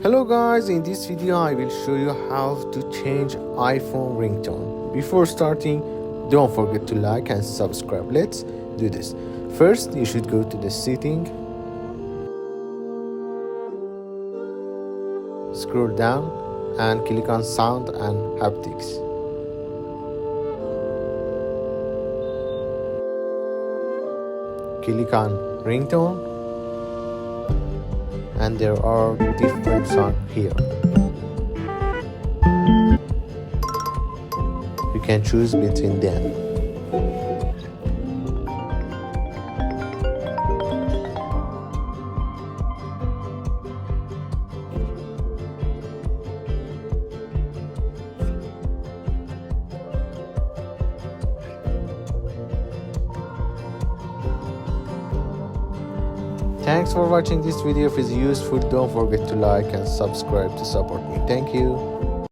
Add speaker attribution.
Speaker 1: Hello guys, in this video I will show you how to change iPhone ringtone. Before starting, don't forget to like and subscribe. Let's do this. First, you should go to the setting, scroll down and click on sound and haptics. Click on ringtone and there are different songs here. You can choose between them. Thanks for watching this video. If it's useful, don't forget to like and subscribe to support me. Thank you.